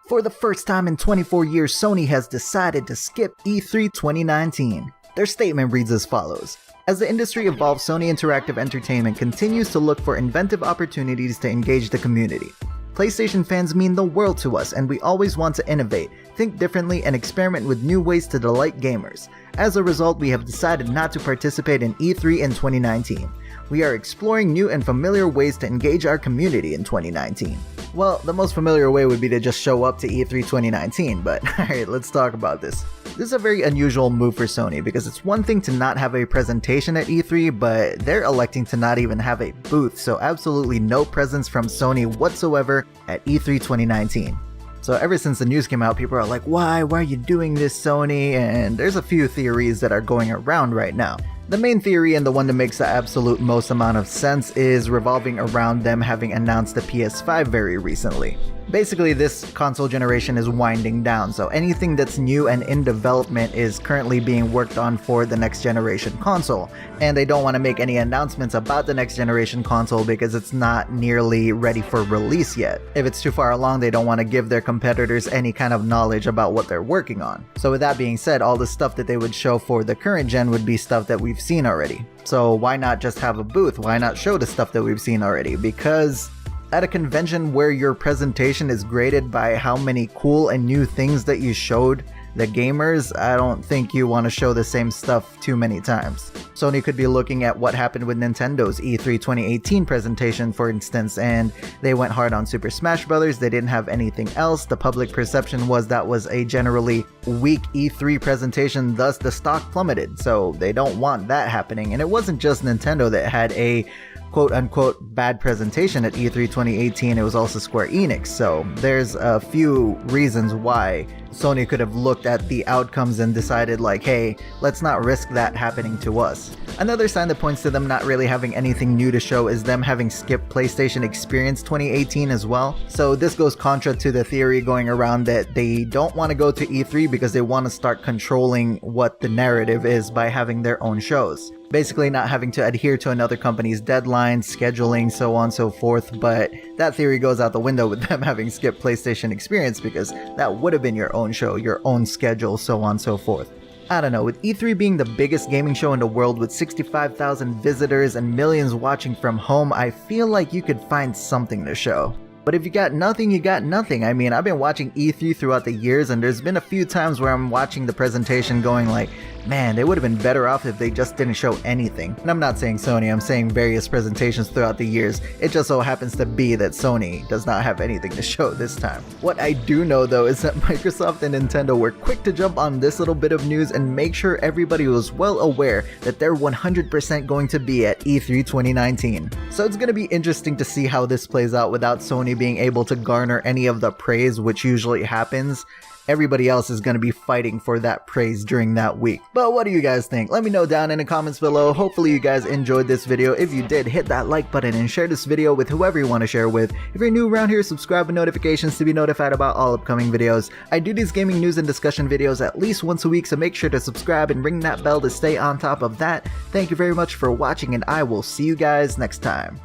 For the first time in 24 years, Sony has decided to skip E3 2019. Their statement reads as follows. As the industry evolves, Sony Interactive Entertainment continues to look for inventive opportunities to engage the community. PlayStation fans mean the world to us, and we always want to innovate, think differently, and experiment with new ways to delight gamers. As a result, we have decided not to participate in E3 in 2019. We are exploring new and familiar ways to engage our community in 2019. Well, the most familiar way would be to just show up to E3 2019, but alright, let's talk about this. This is a very unusual move for Sony because it's one thing to not have a presentation at E3, but they're electing to not even have a booth, so absolutely no presence from Sony whatsoever at E3 2019. So ever since the news came out, people are like, why are you doing this, Sony? And there's a few theories that are going around right now. The main theory, and the one that makes the absolute most amount of sense, is revolving around them having announced the PS5 very recently. Basically, this console generation is winding down, so anything that's new and in development is currently being worked on for the next generation console, and they don't want to make any announcements about the next generation console because it's not nearly ready for release yet. If it's too far along, they don't want to give their competitors any kind of knowledge about what they're working on. So with that being said, all the stuff that they would show for the current gen would be stuff that we've seen already. So why not just have a booth? Why not show the stuff that we've seen already? Because at a convention where your presentation is graded by how many cool and new things that you showed the gamers, I don't think you want to show the same stuff too many times. Sony could be looking at what happened with Nintendo's E3 2018 presentation, for instance, and they went hard on Super Smash Bros. They didn't have anything else. The public perception was that was a generally weak E3 presentation, thus the stock plummeted, so they don't want that happening. And it wasn't just Nintendo that had a quote-unquote bad presentation at E3 2018, it was also Square Enix, so there's a few reasons why Sony could have looked at the outcomes and decided like, hey, let's not risk that happening to us. Another sign that points to them not really having anything new to show is them having skipped PlayStation Experience 2018 as well. So this goes contra to the theory going around that they don't want to go to E3 because they want to start controlling what the narrative is by having their own shows. Basically not having to adhere to another company's deadlines, scheduling, so on and so forth, but that theory goes out the window with them having skipped PlayStation Experience because that would have been your own show, your own schedule, so on and so forth. I don't know, with E3 being the biggest gaming show in the world with 65,000 visitors and millions watching from home, I feel like you could find something to show. But if you got nothing, you got nothing. I mean, I've been watching E3 throughout the years, and there's been a few times where I'm watching the presentation going like, man, they would have been better off if they just didn't show anything. And I'm not saying Sony, I'm saying various presentations throughout the years. It just so happens to be that Sony does not have anything to show this time. What I do know though is that Microsoft and Nintendo were quick to jump on this little bit of news and make sure everybody was well aware that they're 100% going to be at E3 2019. So it's going to be interesting to see how this plays out without Sony being able to garner any of the praise which usually happens. Everybody else is going to be fighting for that praise during that week. But what do you guys think? Let me know down in the comments below. Hopefully you guys enjoyed this video. If you did, hit that like button and share this video with whoever you want to share with. If you're new around here, subscribe with notifications to be notified about all upcoming videos. I do these gaming news and discussion videos at least once a week, so make sure to subscribe and ring that bell to stay on top of that. Thank you very much for watching, and I will see you guys next time.